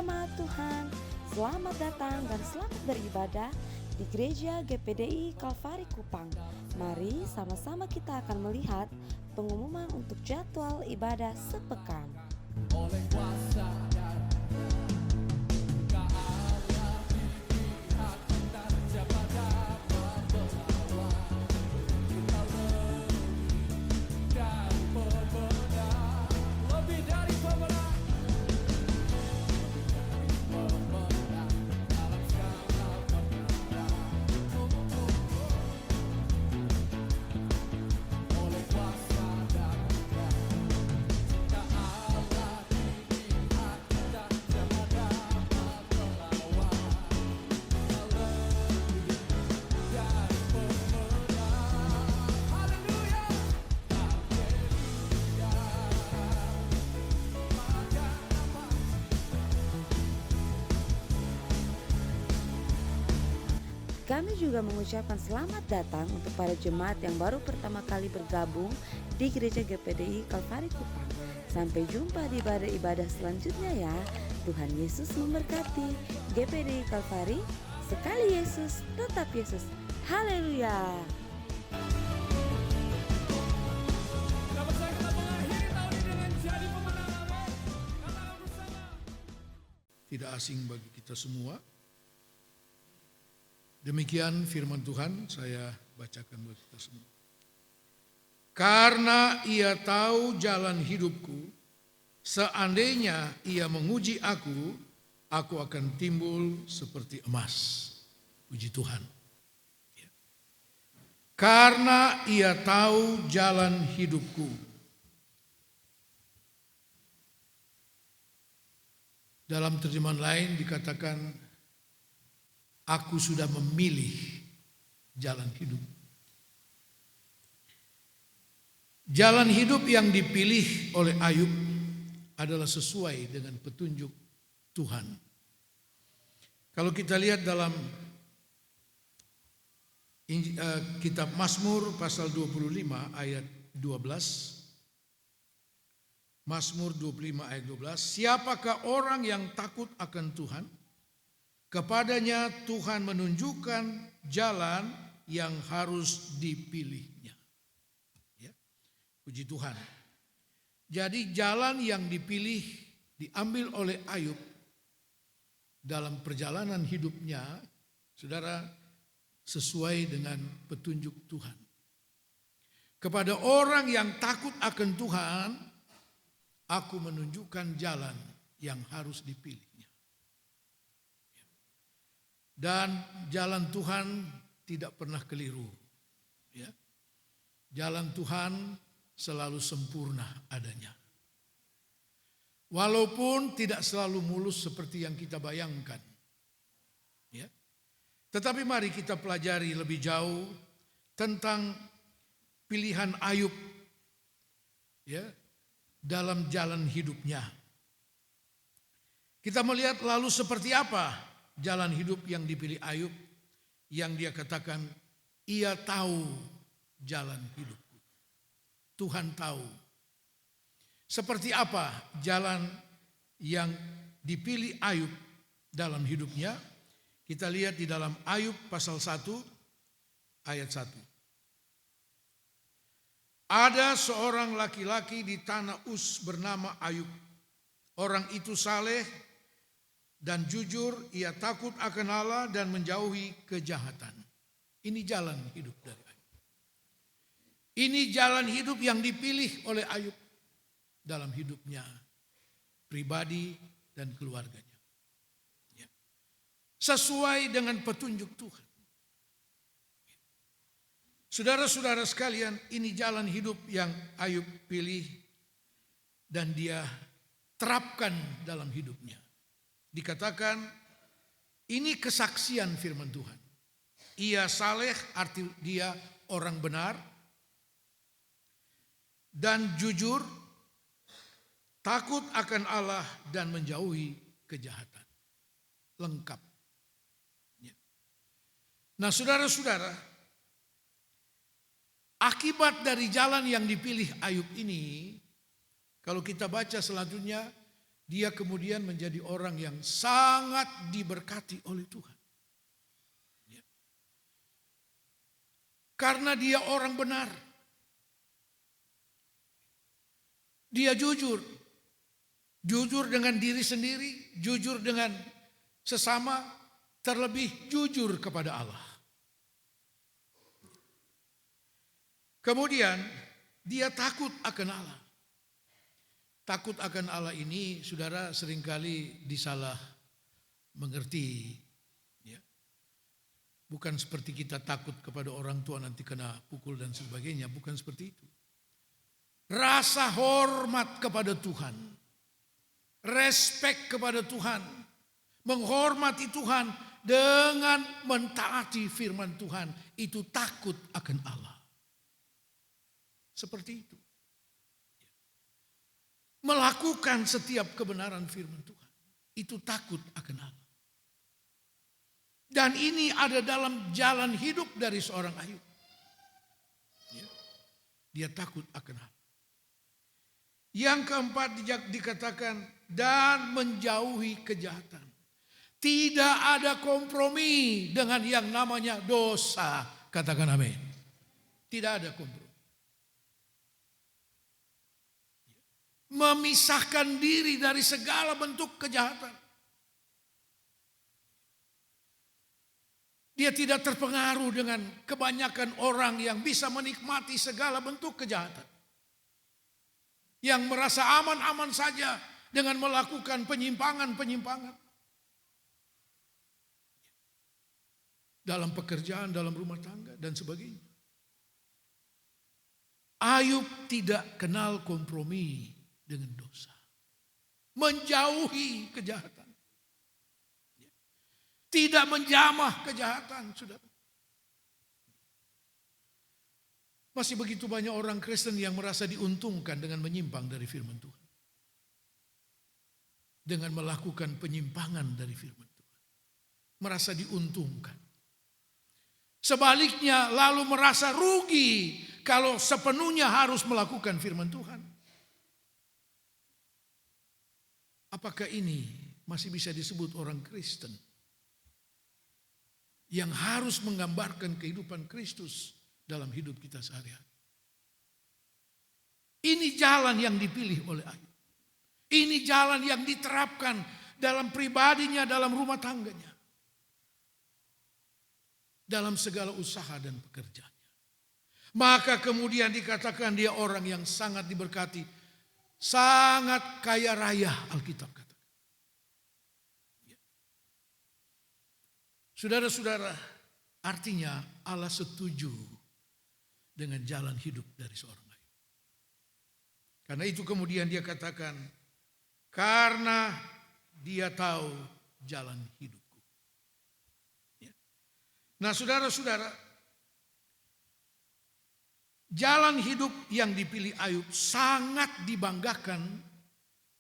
jemaat Tuhan, selamat datang dan selamat beribadah di Gereja GPDI Kalvari Kupang. Mari sama-sama kita akan melihat pengumuman untuk jadwal ibadah sepekan. Oleh kuasa darah ke Allah dilihat dan siapa dapat melawan. Kita lebih dari pemenang, lebih dari pemenang, pemenang dalam segala perkara. Oleh kuasa darah ke Allah dilihat dan siapa dapat melawan. Kita lebih dari pemenang. Haleluya. Kami juga mengucapkan selamat datang untuk para jemaat yang baru pertama kali bergabung di Gereja GPDI Kalvari Kupang. Sampai jumpa di ibadah-ibadah selanjutnya ya. Tuhan Yesus memberkati. GPDI Kalvari, sekali Yesus, tetap Yesus. Haleluya. Kita percaya kita mengakhiri tahun ini dengan jadi pemenang. Amin. Katakan bersama. Tidak asing bagi kita semua. Demikian firman Tuhan, saya bacakan buat kita semua. Karena ia tahu jalan hidupku, seandainya ia menguji aku akan timbul seperti emas. Puji Tuhan. Ya. Karena ia tahu jalan hidupku. Dalam terjemahan lain dikatakan, aku sudah memilih jalan hidup. Jalan hidup yang dipilih oleh Ayub adalah sesuai dengan petunjuk Tuhan. Kalau kita lihat dalam kitab Mazmur pasal 25 ayat 12. Mazmur 25 ayat 12. Siapakah orang yang takut akan Tuhan? Kepadanya Tuhan menunjukkan jalan yang harus dipilihnya. Ya. Puji Tuhan. Jadi jalan yang dipilih diambil oleh Ayub dalam perjalanan hidupnya, saudara, sesuai dengan petunjuk Tuhan. Kepada orang yang takut akan Tuhan, aku menunjukkan jalan yang harus dipilih. Dan jalan Tuhan tidak pernah keliru. Ya. Jalan Tuhan selalu sempurna adanya. Walaupun tidak selalu mulus seperti yang kita bayangkan. Ya. Tetapi mari kita pelajari lebih jauh tentang pilihan Ayub, ya, dalam jalan hidupnya. Kita melihat lalu seperti apa jalan hidup yang dipilih Ayub, yang dia katakan, ia tahu jalan hidupku. Tuhan tahu. Seperti apa jalan yang dipilih Ayub dalam hidupnya? Kita lihat di dalam Ayub pasal 1 ayat 1. Ada seorang laki-laki di tanah Uz bernama Ayub. Orang itu saleh dan jujur, ia takut akan Allah dan menjauhi kejahatan. Ini jalan hidup dari Ayub. Ini jalan hidup yang dipilih oleh Ayub dalam hidupnya pribadi dan keluarganya. Ya. Sesuai dengan petunjuk Tuhan. Saudara-saudara sekalian, ini jalan hidup yang Ayub pilih dan dia terapkan dalam hidupnya. Dikatakan ini kesaksian firman Tuhan. Ia saleh, arti dia orang benar dan jujur, takut akan Allah dan menjauhi kejahatan. Lengkap. Ya. Nah, saudara-saudara, akibat dari jalan yang dipilih Ayub ini, kalau kita baca selanjutnya, dia kemudian menjadi orang yang sangat diberkati oleh Tuhan. Ya. Karena dia orang benar. Dia jujur. Jujur dengan diri sendiri, jujur dengan sesama, terlebih jujur kepada Allah. Kemudian dia takut akan Allah. Takut akan Allah ini, saudara, seringkali disalah mengerti. Ya. Bukan seperti kita takut kepada orang tua nanti kena pukul dan sebagainya. Bukan seperti itu. Rasa hormat kepada Tuhan. Respek kepada Tuhan. Menghormati Tuhan dengan mentaati firman Tuhan. Itu takut akan Allah. Seperti itu. Melakukan setiap kebenaran firman Tuhan. Itu takut akan Allah. Dan ini ada dalam jalan hidup dari seorang Ayub. Ya. Dia takut akan Allah. Yang keempat dikatakan dan menjauhi kejahatan. Tidak ada kompromi dengan yang namanya dosa. Katakan amin. Tidak ada kompromi. Memisahkan diri dari segala bentuk kejahatan. Dia tidak terpengaruh dengan kebanyakan orang yang bisa menikmati segala bentuk kejahatan. Yang merasa aman-aman saja dengan melakukan penyimpangan-penyimpangan. Dalam pekerjaan, dalam rumah tangga dan sebagainya. Ayub tidak kenal kompromi dengan dosa. Menjauhi kejahatan. Tidak menjamah kejahatan, saudara. Masih begitu banyak orang Kristen yang merasa diuntungkan dengan menyimpang dari firman Tuhan. Dengan melakukan penyimpangan dari firman Tuhan. Merasa diuntungkan. Sebaliknya lalu merasa rugi kalau sepenuhnya harus melakukan firman Tuhan. Apakah ini masih bisa disebut orang Kristen? Yang harus menggambarkan kehidupan Kristus dalam hidup kita sehari-hari. Ini jalan yang dipilih oleh Ayub. Ini jalan yang diterapkan dalam pribadinya, dalam rumah tangganya. Dalam segala usaha dan pekerjaannya. Maka kemudian dikatakan dia orang yang sangat diberkati. Sangat kaya raya, Alkitab katakan. Saudara-saudara, artinya Allah setuju dengan jalan hidup dari seorang Ayub. Karena itu kemudian dia katakan, karena dia tahu jalan hidupku. Ya. Nah saudara-saudara, jalan hidup yang dipilih Ayub sangat dibanggakan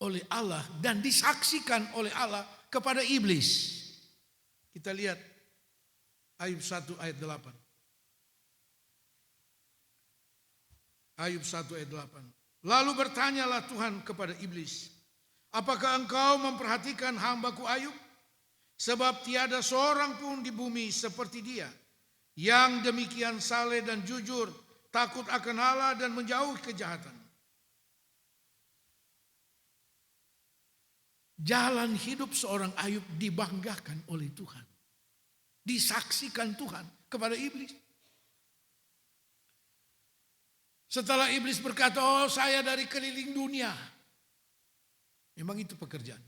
oleh Allah dan disaksikan oleh Allah kepada iblis. Kita lihat Ayub 1 ayat 8. Ayub 1 ayat 8. Lalu bertanyalah Tuhan kepada iblis, apakah engkau memperhatikan hambaku Ayub? Sebab tiada seorang pun di bumi seperti dia, yang demikian saleh dan jujur, takut akan Allah dan menjauhi kejahatan. Jalan hidup seorang Ayub dibanggakan oleh Tuhan. Disaksikan Tuhan kepada iblis. Setelah iblis berkata, oh saya dari keliling dunia. Memang itu pekerjaan.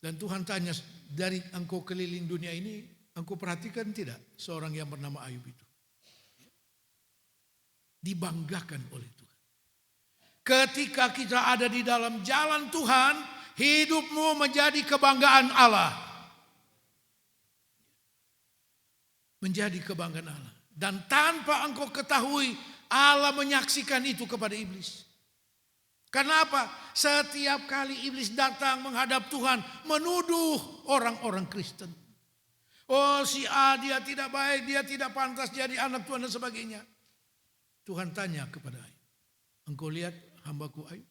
Dan Tuhan tanya, dari engkau keliling dunia ini, engkau perhatikan tidak seorang yang bernama Ayub itu? Dibanggakan oleh Tuhan. Ketika kita ada di dalam jalan Tuhan, hidupmu menjadi kebanggaan Allah. Menjadi kebanggaan Allah. Dan tanpa engkau ketahui, Allah menyaksikan itu kepada iblis. Kenapa? Setiap kali iblis datang menghadap Tuhan, menuduh orang-orang Kristen. Oh si A dia tidak baik, dia tidak pantas jadi anak Tuhan dan sebagainya. Tuhan tanya kepada Ayub, engkau lihat hambaku Ayub?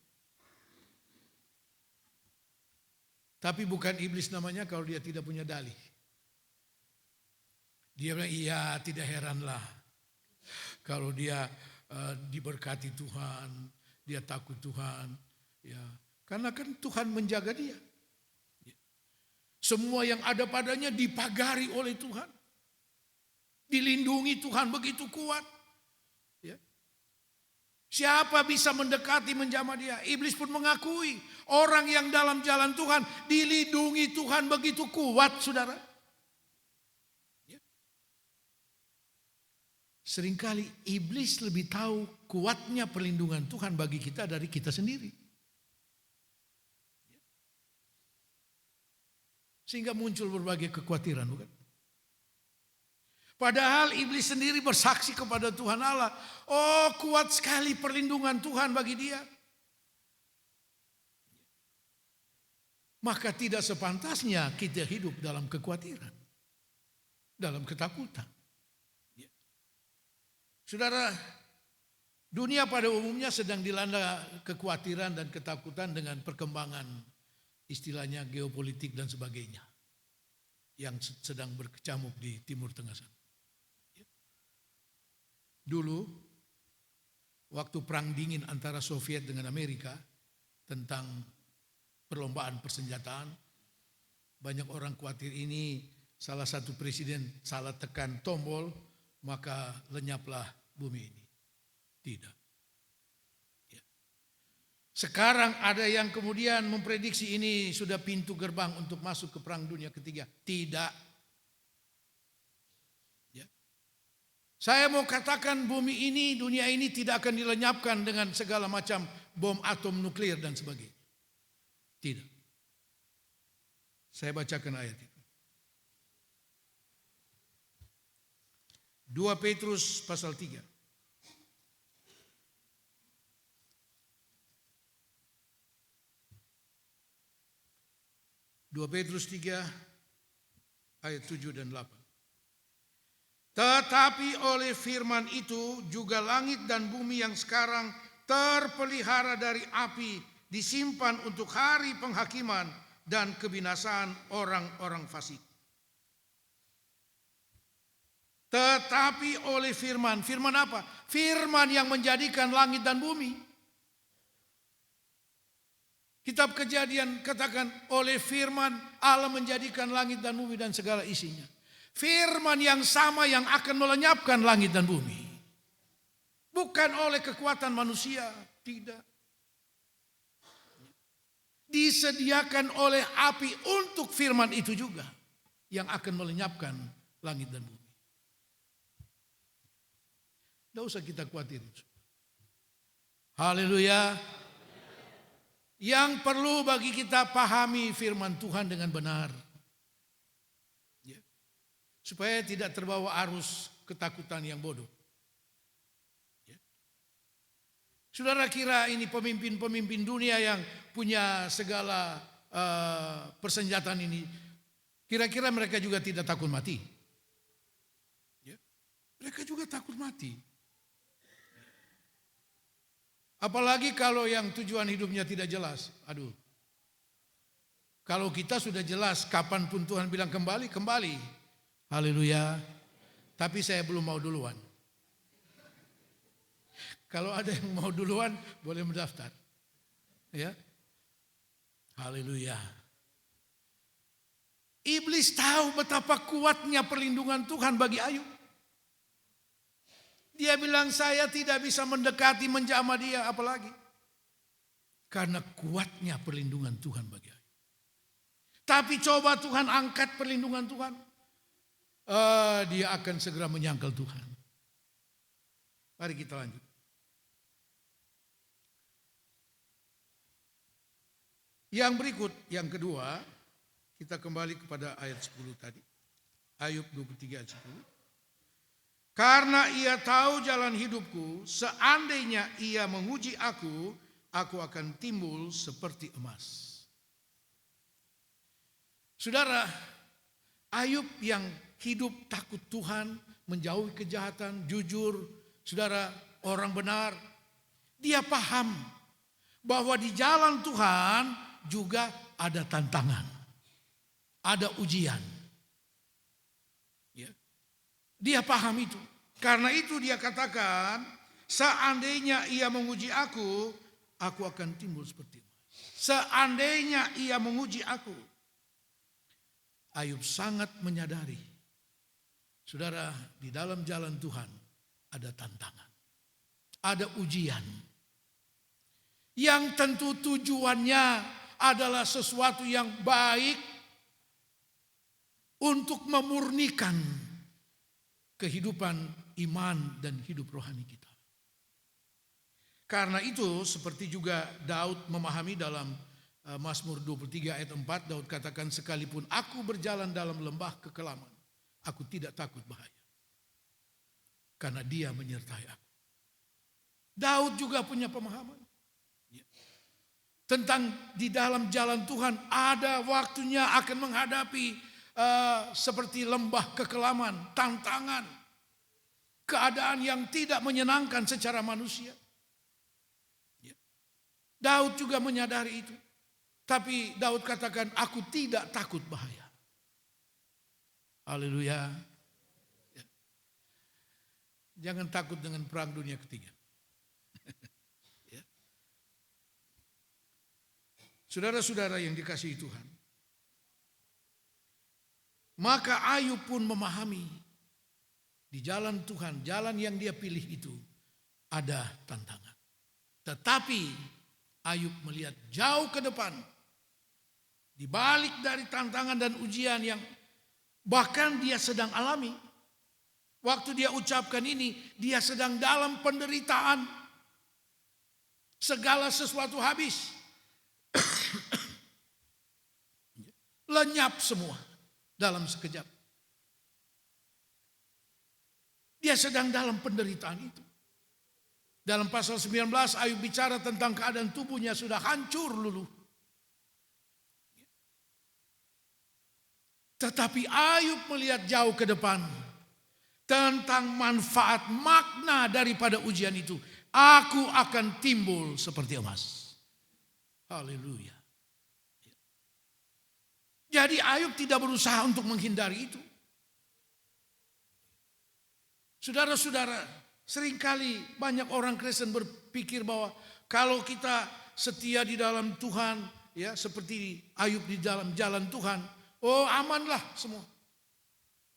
Tapi bukan iblis namanya kalau dia tidak punya dalih. Dia bilang, iya tidak heranlah kalau dia diberkati Tuhan, dia takut Tuhan. Ya, karena kan Tuhan menjaga dia. Semua yang ada padanya dipagari oleh Tuhan. Dilindungi Tuhan begitu kuat. Ya. Siapa bisa mendekati menjamah dia? Iblis pun mengakui orang yang dalam jalan Tuhan dilindungi Tuhan begitu kuat, saudara. Ya. Seringkali iblis lebih tahu kuatnya perlindungan Tuhan bagi kita dari kita sendiri. Ya. Sehingga muncul berbagai kekhawatiran, bukan? Padahal iblis sendiri bersaksi kepada Tuhan Allah. Oh, kuat sekali perlindungan Tuhan bagi dia. Maka tidak sepantasnya kita hidup dalam kekhawatiran, dalam ketakutan. Saudara, dunia pada umumnya sedang dilanda kekhawatiran dan ketakutan dengan perkembangan istilahnya geopolitik dan sebagainya yang sedang berkecamuk di Timur Tengah sana. Dulu, waktu perang dingin antara Soviet dengan Amerika tentang perlombaan persenjataan, banyak orang khawatir ini salah satu presiden salah tekan tombol, maka lenyaplah bumi ini. Tidak. Ya. Sekarang ada yang kemudian memprediksi ini sudah pintu gerbang untuk masuk ke perang dunia ketiga. Tidak. Saya mau katakan bumi ini, dunia ini tidak akan dilenyapkan dengan segala macam bom atom nuklir dan sebagainya. Tidak. Saya bacakan ayat itu. 2 Petrus pasal 3. Dua Petrus 3 ayat 7 dan 8. Tetapi oleh firman itu juga langit dan bumi yang sekarang terpelihara dari api disimpan untuk hari penghakiman dan kebinasaan orang-orang fasik. Tetapi oleh firman, firman apa? Firman yang menjadikan langit dan bumi. Kitab Kejadian katakan oleh firman Allah menjadikan langit dan bumi dan segala isinya. Firman yang sama yang akan melenyapkan langit dan bumi. Bukan oleh kekuatan manusia, tidak. Disediakan oleh api untuk firman itu juga yang akan melenyapkan langit dan bumi. Tidak usah kita khawatir. Haleluya. Yang perlu bagi kita pahami firman Tuhan dengan benar. Supaya tidak terbawa arus ketakutan yang bodoh. Ya. Saudara kira ini pemimpin-pemimpin dunia yang punya segala persenjataan ini, kira-kira mereka juga tidak takut mati? Ya. Mereka juga takut mati. Apalagi kalau yang tujuan hidupnya tidak jelas. Aduh. Kalau kita sudah jelas kapanpun Tuhan bilang kembali, kembali. Haleluya. Tapi saya belum mau duluan. Kalau ada yang mau duluan boleh mendaftar. Ya. Haleluya. Iblis tahu betapa kuatnya perlindungan Tuhan bagi Ayub. Dia bilang saya tidak bisa mendekati menjamah dia apalagi. Karena kuatnya perlindungan Tuhan bagi Ayub. Tapi coba Tuhan angkat perlindungan Tuhan. Dia akan segera menyangkal Tuhan. Mari kita lanjut. Yang berikut, yang kedua, kita kembali kepada ayat 10 tadi. Ayub 23 ayat 10. Karena ia tahu jalan hidupku, seandainya ia menguji aku akan timbul seperti emas. Saudara, Ayub yang hidup takut Tuhan, menjauhi kejahatan, jujur, saudara, orang benar. Dia paham bahwa di jalan Tuhan juga ada tantangan, ada ujian. Ya. Dia paham itu. Karena itu dia katakan, seandainya ia menguji aku akan timbul seperti emas. Seandainya ia menguji aku. Ayub sangat menyadari, saudara, di dalam jalan Tuhan ada tantangan, ada ujian. Yang tentu tujuannya adalah sesuatu yang baik untuk memurnikan kehidupan iman dan hidup rohani kita. Karena itu seperti juga Daud memahami dalam Mazmur 23 ayat 4, Daud katakan, sekalipun aku berjalan dalam lembah kekelaman, aku tidak takut bahaya. Karena dia menyertai aku. Daud juga punya pemahaman. Tentang di dalam jalan Tuhan ada waktunya akan menghadapi seperti lembah kekelaman, tantangan, keadaan yang tidak menyenangkan secara manusia. Daud juga menyadari itu. Tapi Daud katakan, aku tidak takut bahaya. Haleluya. Jangan takut dengan perang dunia ketiga. Saudara-saudara yang dikasihi Tuhan, maka Ayub pun memahami di jalan Tuhan, jalan yang dia pilih itu ada tantangan. Tetapi Ayub melihat jauh ke depan, di balik dari tantangan dan ujian yang bahkan dia sedang alami. Waktu dia ucapkan ini, dia sedang dalam penderitaan. Segala sesuatu habis. Lenyap semua dalam sekejap. Dia sedang dalam penderitaan itu. Dalam pasal 19 Ayub bicara tentang keadaan tubuhnya sudah hancur luluh. Tetapi Ayub melihat jauh ke depan tentang manfaat makna daripada ujian itu. Aku akan timbul seperti emas. Haleluya. Jadi Ayub tidak berusaha untuk menghindari itu. Saudara-saudara, seringkali banyak orang Kristen berpikir bahwa kalau kita setia di dalam Tuhan, ya seperti Ayub di dalam jalan Tuhan, oh amanlah semua.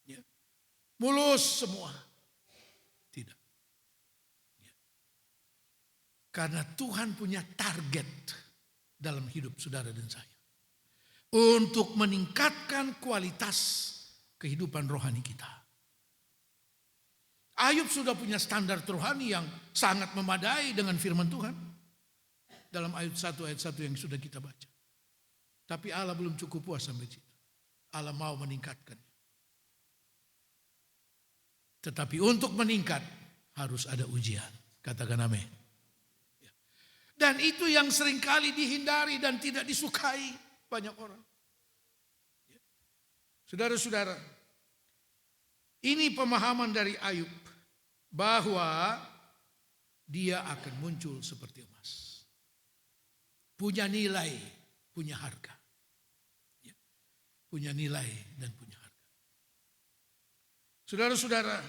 Ya. Mulus semua. Tidak. Ya. Karena Tuhan punya target dalam hidup saudara dan saya. Untuk meningkatkan kualitas kehidupan rohani kita. Ayub sudah punya standar rohani yang sangat memadai dengan firman Tuhan. Dalam ayat 1 yang sudah kita baca. Tapi Allah belum cukup puas sampai situ. Allah mau meningkatkannya. Tetapi untuk meningkat harus ada ujian. Katakan amin. Dan itu yang seringkali dihindari dan tidak disukai banyak orang. Saudara-saudara, ini pemahaman dari Ayub bahwa dia akan muncul seperti emas. Punya nilai, punya harga. Punya nilai dan punya harga. Saudara-saudara,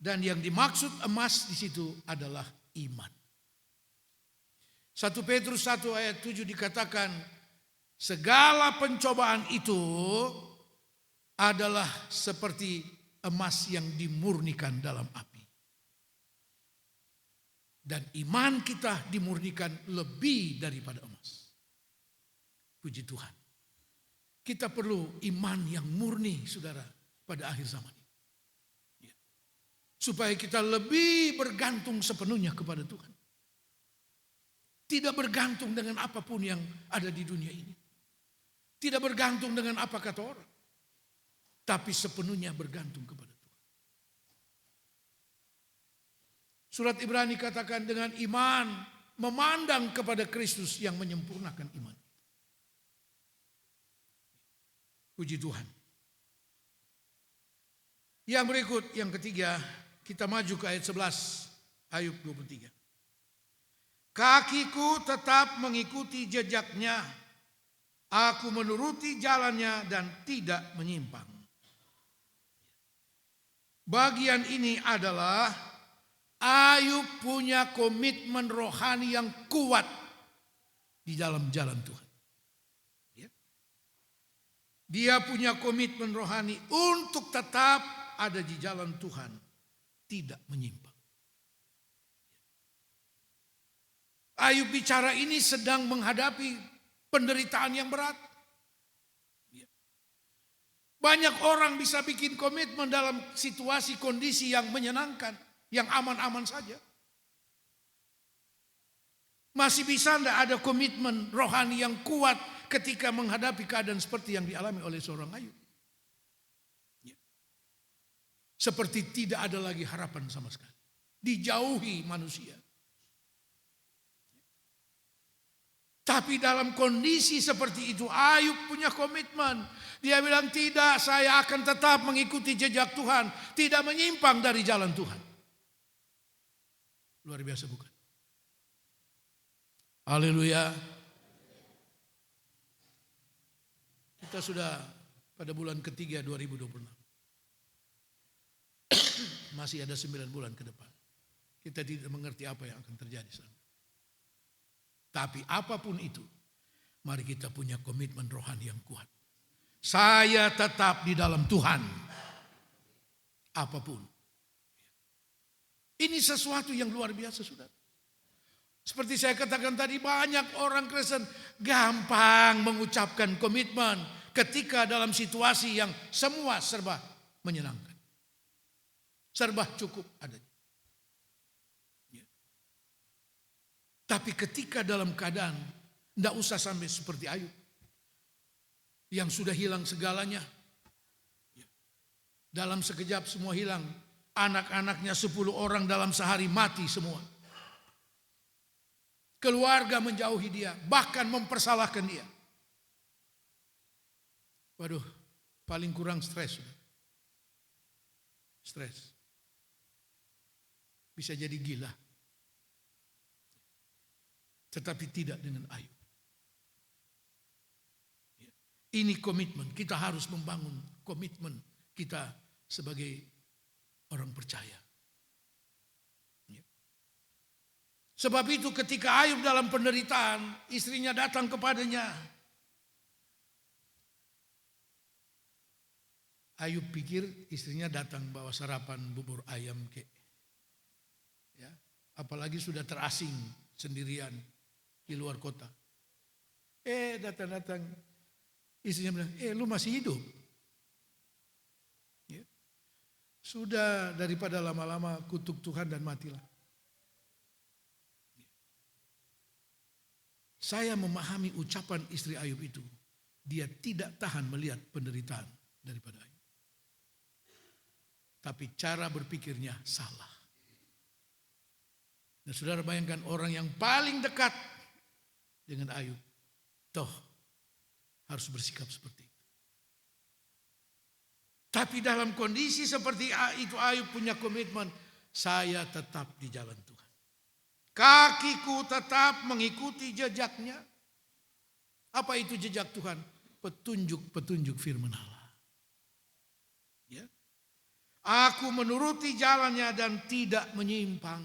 dan yang dimaksud emas di situ adalah iman. 1 Petrus 1 ayat 7 dikatakan, segala pencobaan itu adalah seperti emas yang dimurnikan dalam api. Dan iman kita dimurnikan lebih daripada emas. Puji Tuhan. Kita perlu iman yang murni, saudara, pada akhir zaman ini. Supaya kita lebih bergantung sepenuhnya kepada Tuhan. Tidak bergantung dengan apapun yang ada di dunia ini. Tidak bergantung dengan apa kata orang. Tapi sepenuhnya bergantung kepada Tuhan. Surat Ibrani katakan dengan iman memandang kepada Kristus yang menyempurnakan iman. Puji Tuhan. Yang berikut, yang ketiga, kita maju ke ayat 11, Ayub 23. Kakiku tetap mengikuti jejaknya. Aku menuruti jalannya dan tidak menyimpang. Bagian ini adalah Ayub punya komitmen rohani yang kuat di dalam jalan Tuhan. Ya. Dia punya komitmen rohani untuk tetap ada di jalan Tuhan, tidak menyimpang. Ayub bicara ini sedang menghadapi penderitaan yang berat. Banyak orang bisa bikin komitmen dalam situasi kondisi yang menyenangkan, yang aman-aman saja. Masih bisa tidak ada komitmen rohani yang kuat ketika menghadapi keadaan seperti yang dialami oleh seorang Ayub. Seperti tidak ada lagi harapan sama sekali. Dijauhi manusia. Tapi dalam kondisi seperti itu Ayub punya komitmen. Dia bilang tidak, saya akan tetap mengikuti jejak Tuhan. Tidak menyimpang dari jalan Tuhan. Luar biasa bukan? Haleluya. Kita sudah pada bulan ketiga 2026. Masih ada 9 bulan ke depan. Kita tidak mengerti apa yang akan terjadi sana. Tapi apapun itu, mari kita punya komitmen rohani yang kuat. Saya tetap di dalam Tuhan. Apapun. Ini sesuatu yang luar biasa, saudara. Seperti saya katakan tadi, banyak orang Kristen gampang mengucapkan komitmen ketika dalam situasi yang semua serba menyenangkan. Serba cukup adanya. Tapi ketika dalam keadaan, tidak usah sampai seperti Ayub. Yang sudah hilang segalanya. Dalam sekejap semua hilang. Anak-anaknya 10 orang dalam sehari mati semua. Keluarga menjauhi dia. Bahkan mempersalahkan dia. Waduh, paling kurang stres. Stres. Bisa jadi gila. Tetapi tidak dengan Ayub. Ini komitmen. Kita harus membangun komitmen kita sebagai orang percaya. Sebab itu ketika Ayub dalam penderitaan, istrinya datang kepadanya. Ayub pikir istrinya datang bawa sarapan bubur ayam kek. Ya, apalagi sudah terasing sendirian di luar kota. Datang-datang istrinya bilang, lu masih hidup? Ya. Sudah daripada lama-lama kutuk Tuhan dan matilah. Ya. Saya memahami ucapan istri Ayub itu. Dia tidak tahan melihat penderitaan daripada Ayub. Tapi cara berpikirnya salah. Dan saudara bayangkan orang yang paling dekat dengan Ayub, toh harus bersikap seperti itu. Tapi dalam kondisi seperti itu Ayub punya komitmen, saya tetap di jalan Tuhan. Kakiku tetap mengikuti jejaknya. Apa itu jejak Tuhan? Petunjuk-petunjuk firman Allah. Ya. Aku menuruti jalannya dan tidak menyimpang.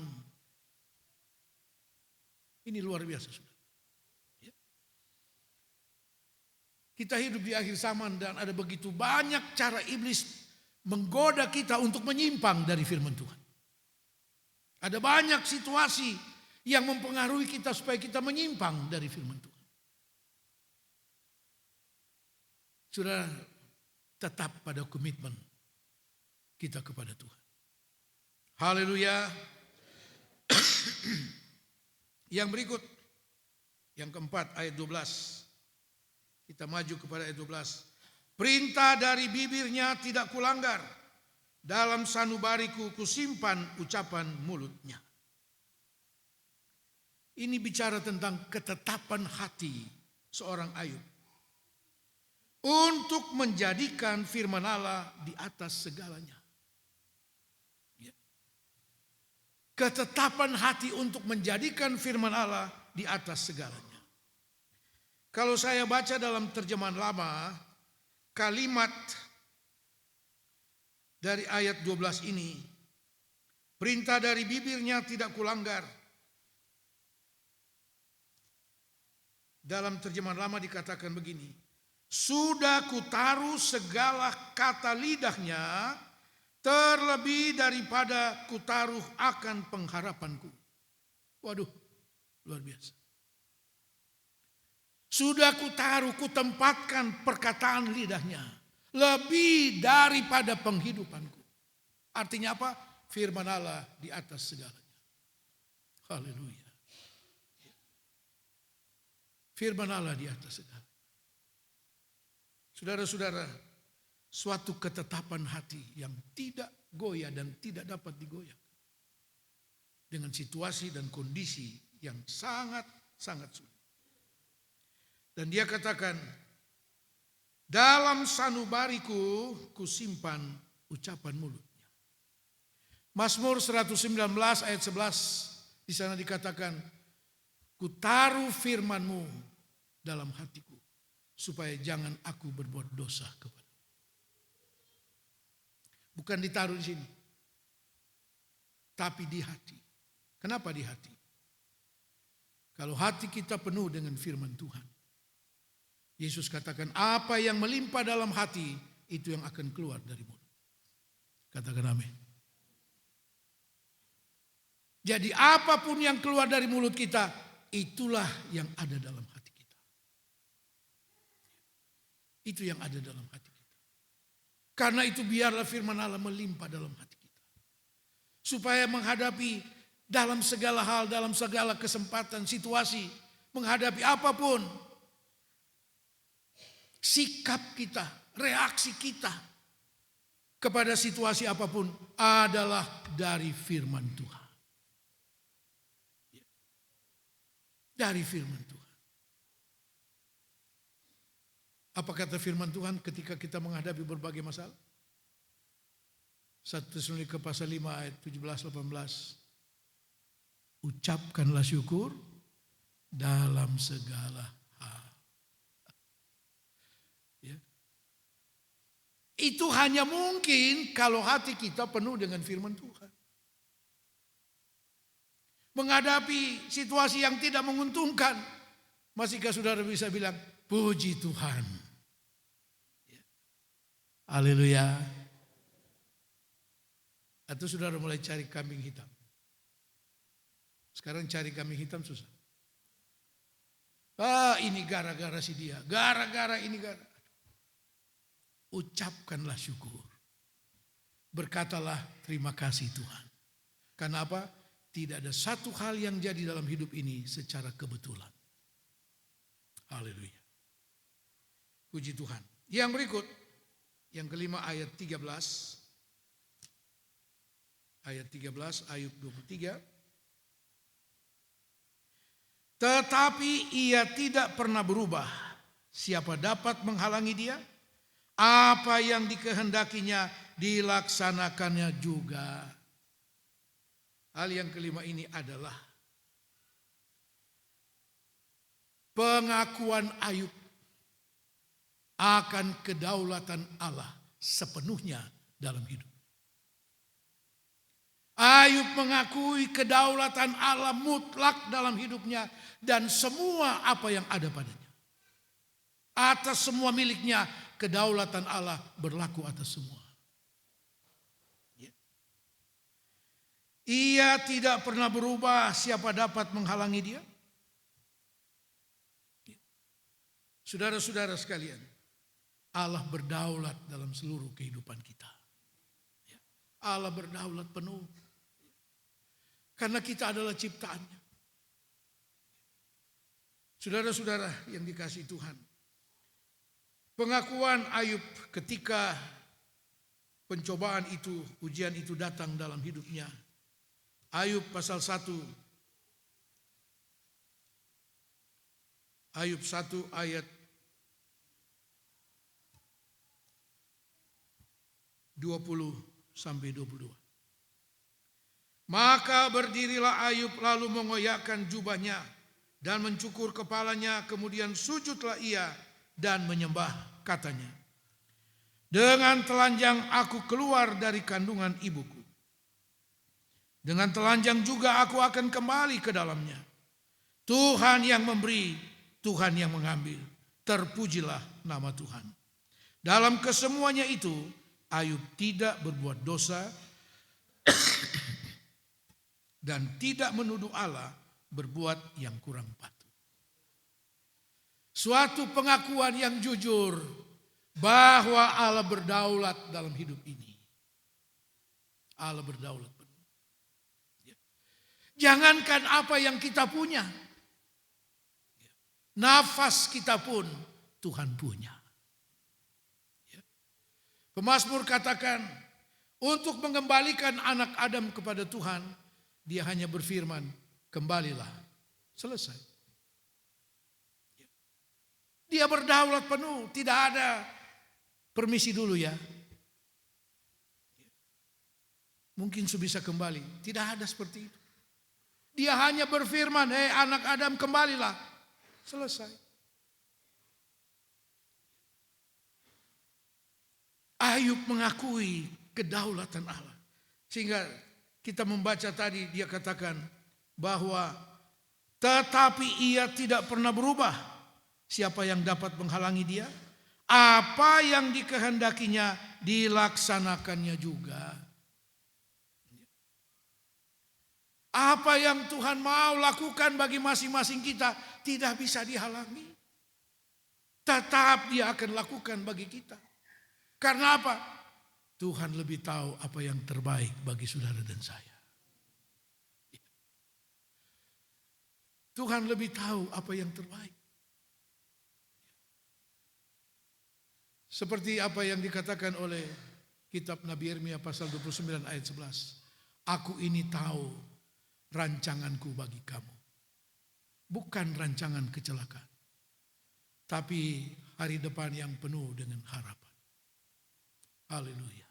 Ini luar biasa, saudara. Kita hidup di akhir zaman dan ada begitu banyak cara iblis menggoda kita untuk menyimpang dari firman Tuhan. Ada banyak situasi yang mempengaruhi kita supaya kita menyimpang dari firman Tuhan. Saudara, tetap pada komitmen kita kepada Tuhan. Haleluya. Yang berikut, yang keempat ayat 12. Kita maju kepada ayat 12. Perintah dari bibirnya tidak kulanggar. Dalam sanubariku kusimpan ucapan mulutnya. Ini bicara tentang ketetapan hati seorang Ayub. Untuk menjadikan firman Allah di atas segalanya. Ketetapan hati untuk menjadikan firman Allah di atas segalanya. Kalau saya baca dalam terjemahan lama, kalimat dari ayat 12 ini, perintah dari bibirnya tidak kulanggar. Dalam terjemahan lama dikatakan begini, sudah kutaruh segala kata lidahnya, terlebih daripada kutaruh akan pengharapanku. Waduh, luar biasa. Sudah kutaruh, kutempatkan perkataan lidahnya, lebih daripada penghidupanku. Artinya apa? Firman Allah di atas segalanya. Haleluya. Firman Allah di atas segala. Saudara-saudara, suatu ketetapan hati yang tidak goyah dan tidak dapat digoyahkan. Dengan situasi dan kondisi yang sangat-sangat sulit. Dan dia katakan, dalam sanubariku kusimpan ucapan mulutnya. Mazmur 119 ayat 11 di sana dikatakan, kutaruh firman-Mu dalam hatiku, supaya jangan aku berbuat dosa kepada. Bukan ditaruh di sini, tapi di hati. Kenapa di hati? Kalau hati kita penuh dengan firman Tuhan, Yesus katakan apa yang melimpah dalam hati itu yang akan keluar dari mulut. Katakan amin. Jadi apapun yang keluar dari mulut kita, itulah yang ada dalam hati kita. Itu yang ada dalam hati kita. Karena itu biarlah firman Allah melimpah dalam hati kita. Supaya menghadapi dalam segala hal, dalam segala kesempatan, situasi, menghadapi apapun, sikap kita, reaksi kita kepada situasi apapun adalah dari firman Tuhan. Dari firman Tuhan. Apa kata firman Tuhan ketika kita menghadapi berbagai masalah? 1 Tesalonika pasal 5 ayat 17-18. Ucapkanlah syukur dalam segala hal. Ya. Itu hanya mungkin kalau hati kita penuh dengan firman Tuhan. Menghadapi situasi yang tidak menguntungkan, masihkah saudara bisa bilang, puji Tuhan. Ya. Haleluya. Atau saudara mulai cari kambing hitam. Sekarang cari kambing hitam susah. Ini gara-gara si dia. Gara-gara ini gara. Ucapkanlah syukur. Berkatalah terima kasih Tuhan. Karena apa? Tidak ada satu hal yang jadi dalam hidup ini secara kebetulan. Haleluya. Puji Tuhan. Yang berikut. Yang kelima ayat 13. Ayat 13, Ayub 23. Tetapi ia tidak pernah berubah. Siapa dapat menghalangi dia? Apa yang dikehendakinya dilaksanakannya juga. Hal yang kelima ini adalah pengakuan Ayub akan kedaulatan Allah sepenuhnya dalam hidup. Ayub mengakui kedaulatan Allah mutlak dalam hidupnya dan semua apa yang ada padanya. Atas semua miliknya, kedaulatan Allah berlaku atas semua. Ya. Ia tidak pernah berubah, siapa dapat menghalangi dia? Ya. Saudara-saudara sekalian, Allah berdaulat dalam seluruh kehidupan kita. Ya. Allah berdaulat penuh. Karena kita adalah ciptaannya. Saudara-saudara yang dikasihi Tuhan. Pengakuan Ayub ketika pencobaan itu, ujian itu datang dalam hidupnya. Ayub pasal 1. Ayub 1 ayat 20 sampai 22. Maka berdirilah Ayub lalu mengoyakkan jubahnya dan mencukur kepalanya, kemudian sujudlah ia dan menyembah, katanya, dengan telanjang aku keluar dari kandungan ibuku. Dengan telanjang juga aku akan kembali ke dalamnya. Tuhan yang memberi, Tuhan yang mengambil. Terpujilah nama Tuhan. Dalam kesemuanya itu, Ayub tidak berbuat dosa dan tidak menuduh Allah berbuat yang kurang patut. Suatu pengakuan yang jujur bahwa Allah berdaulat dalam hidup ini. Allah berdaulat penuh. Jangankan apa yang kita punya, nafas kita pun Tuhan punya. Pemazmur katakan, untuk mengembalikan anak Adam kepada Tuhan, dia hanya berfirman, kembalilah. Selesai. Dia berdaulat penuh, tidak ada permisi dulu ya. Mungkin bisa kembali, tidak ada seperti itu. Dia hanya berfirman, anak Adam kembalilah. Selesai. Ayub mengakui kedaulatan Allah. Sehingga kita membaca tadi dia katakan bahwa tetapi ia tidak pernah berubah. Siapa yang dapat menghalangi dia? Apa yang dikehendakinya dilaksanakannya juga. Apa yang Tuhan mau lakukan bagi masing-masing kita tidak bisa dihalangi. Tetap dia akan lakukan bagi kita. Karena apa? Tuhan lebih tahu apa yang terbaik bagi saudara dan saya. Tuhan lebih tahu apa yang terbaik. Seperti apa yang dikatakan oleh kitab Nabi Yeremia pasal 29 ayat 11. Aku ini tahu rancanganku bagi kamu. Bukan rancangan kecelakaan. Tapi hari depan yang penuh dengan harapan. Haleluya.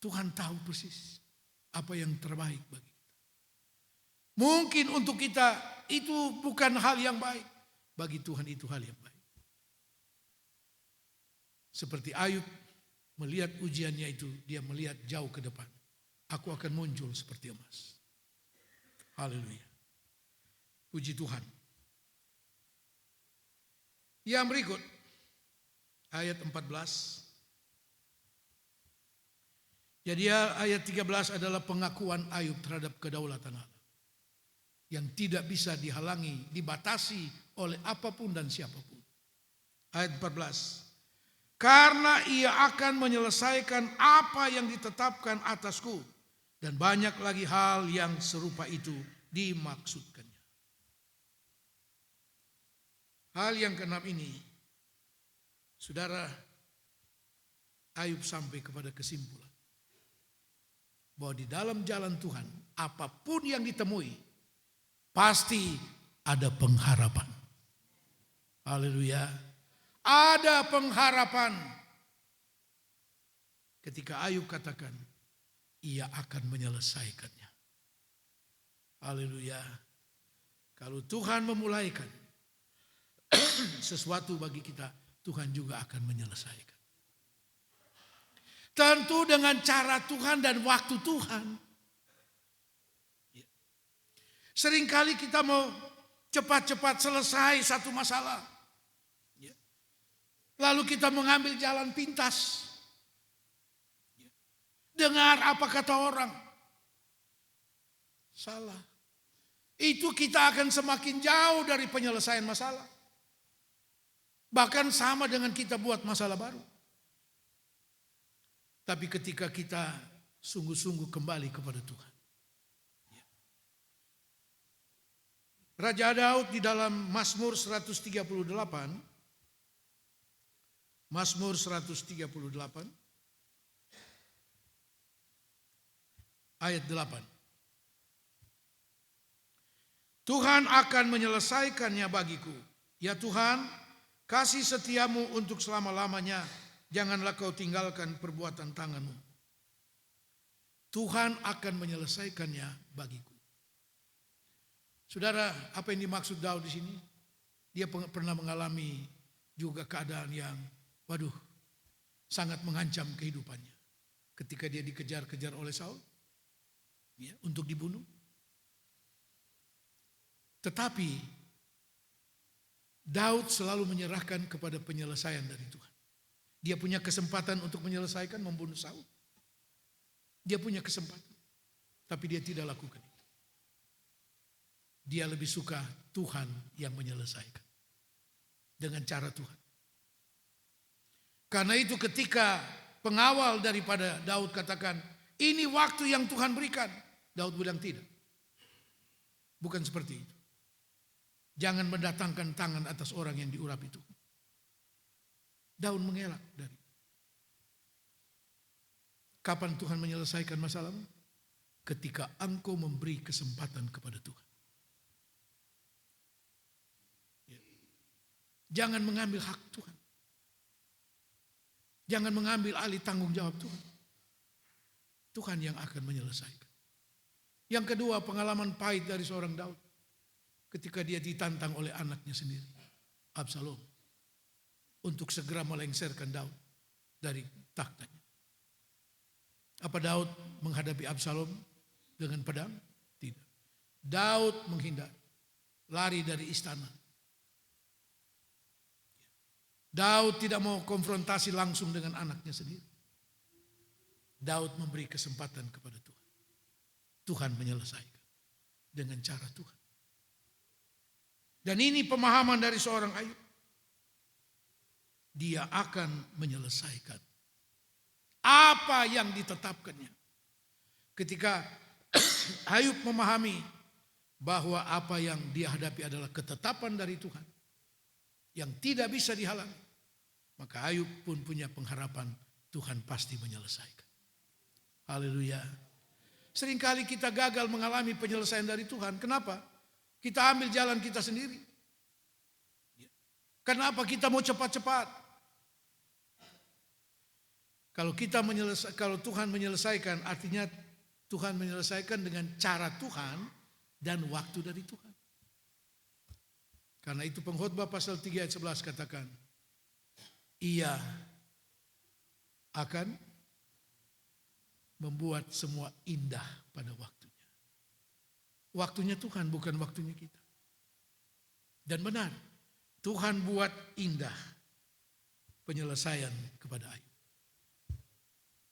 Tuhan tahu persis apa yang terbaik bagi kita. Mungkin untuk kita itu bukan hal yang baik. Bagi Tuhan itu hal yang baik. Seperti Ayub melihat ujiannya itu, dia melihat jauh ke depan. Aku akan muncul seperti emas. Haleluya. Puji Tuhan. Yang berikut, ayat 14. Jadi ayat 13 adalah pengakuan Ayub terhadap kedaulatan Allah. Yang tidak bisa dihalangi, dibatasi oleh apapun dan siapapun. Ayat 14. Karena ia akan menyelesaikan apa yang ditetapkan atasku. Dan banyak lagi hal yang serupa itu dimaksudkannya. Hal yang keenam ini, saudara, Ayub sampai kepada kesimpulan. Bahwa di dalam jalan Tuhan, apapun yang ditemui, pasti ada pengharapan. Haleluya. Ada pengharapan. Ketika Ayub katakan, ia akan menyelesaikannya. Haleluya. Kalau Tuhan memulaikan sesuatu bagi kita, Tuhan juga akan menyelesaikan. Tentu dengan cara Tuhan dan waktu Tuhan. Seringkali kita mau cepat-cepat selesai satu masalah. Lalu kita mengambil jalan pintas. Dengar apa kata orang. Salah. Itu kita akan semakin jauh dari penyelesaian masalah. Bahkan sama dengan kita buat masalah baru. Tapi ketika kita sungguh-sungguh kembali kepada Tuhan. Raja Daud di dalam Mazmur 138. Mazmur 138. Ayat 8. Tuhan akan menyelesaikannya bagiku. Ya Tuhan, kasih setiamu untuk selama-lamanya. Janganlah kau tinggalkan perbuatan tanganmu. Tuhan akan menyelesaikannya bagiku. Saudara, apa yang dimaksud Daud di sini? Dia pernah mengalami juga keadaan yang, sangat mengancam kehidupannya. Ketika dia dikejar-kejar oleh Saul, ya, untuk dibunuh. Tetapi Daud selalu menyerahkan kepada penyelesaian dari Tuhan. Dia punya kesempatan untuk menyelesaikan, membunuh Saul. Dia punya kesempatan, tapi dia tidak lakukan itu. Dia lebih suka Tuhan yang menyelesaikan dengan cara Tuhan. Karena itu ketika pengawal daripada Daud katakan, ini waktu yang Tuhan berikan, Daud bilang tidak. Bukan seperti itu. Jangan mendatangkan tangan atas orang yang diurapi Tuhan. Daud mengelak dari. Kapan Tuhan menyelesaikan masalahmu? Ketika engkau memberi kesempatan kepada Tuhan. Jangan mengambil hak Tuhan. Jangan mengambil alih tanggung jawab Tuhan. Tuhan yang akan menyelesaikan. Yang kedua, pengalaman pahit dari seorang Daud. Ketika dia ditantang oleh anaknya sendiri, Absalom, untuk segera melengsarkan Daud dari tahtanya. Apa Daud menghadapi Absalom dengan pedang? Tidak. Daud menghindar, lari dari istana. Daud tidak mau konfrontasi langsung dengan anaknya sendiri. Daud memberi kesempatan kepada Tuhan. Tuhan menyelesaikan dengan cara Tuhan. Dan ini pemahaman dari seorang Ayub. Dia akan menyelesaikan apa yang ditetapkannya. Ketika Ayub memahami bahwa apa yang dia hadapi adalah ketetapan dari Tuhan yang tidak bisa dihalangi, maka Ayub pun punya pengharapan Tuhan pasti menyelesaikan. Haleluya. Seringkali kita gagal mengalami penyelesaian dari Tuhan. Kenapa? Kita ambil jalan kita sendiri. Kenapa kita mau cepat-cepat? Kalau Tuhan menyelesaikan, artinya Tuhan menyelesaikan dengan cara Tuhan dan waktu dari Tuhan. Karena itu Pengkhotbah pasal 3 ayat 11 katakan, Ia akan membuat semua indah pada waktunya. Waktunya Tuhan, bukan waktunya kita. Dan benar, Tuhan buat indah penyelesaian kepada Ayub.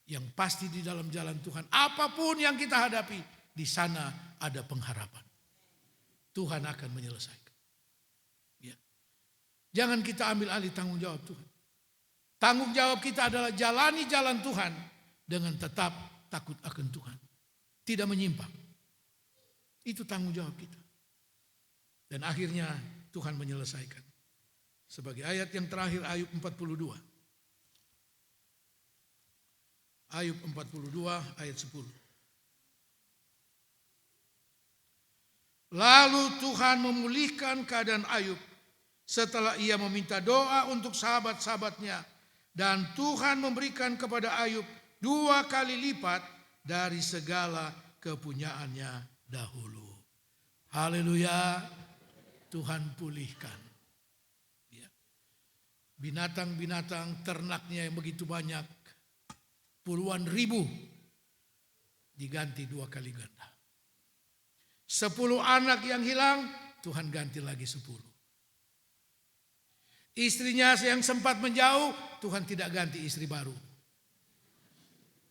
Yang pasti di dalam jalan Tuhan, apapun yang kita hadapi, di sana ada pengharapan. Tuhan akan menyelesaikan. Ya. Jangan kita ambil alih tanggung jawab Tuhan. Tanggung jawab kita adalah jalani jalan Tuhan dengan tetap takut akan Tuhan. Tidak menyimpang. Itu tanggung jawab kita. Dan akhirnya Tuhan menyelesaikan. Sebagai ayat yang terakhir Ayub 42. Ayub 42 ayat 10. Lalu Tuhan memulihkan keadaan Ayub setelah ia meminta doa untuk sahabat-sahabatnya. Dan Tuhan memberikan kepada Ayub 2 kali lipat dari segala kepunyaannya dahulu. Haleluya. Tuhan pulihkan. Ya. Binatang-binatang ternaknya yang begitu banyak, puluhan ribu, diganti 2 kali ganda. 10 anak yang hilang, Tuhan ganti lagi 10. Istrinya yang sempat menjauh, Tuhan tidak ganti istri baru.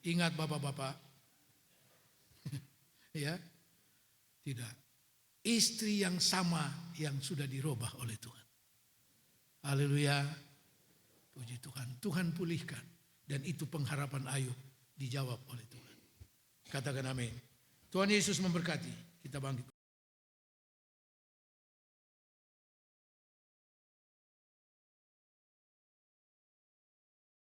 Ingat bapak-bapak. Ya. Tidak. Istri yang sama yang sudah dirubah oleh Tuhan. Haleluya. Puji Tuhan. Tuhan pulihkan. Dan itu pengharapan Ayub dijawab oleh Tuhan. Katakan amin. Tuhan Yesus memberkati. Kita bangkit.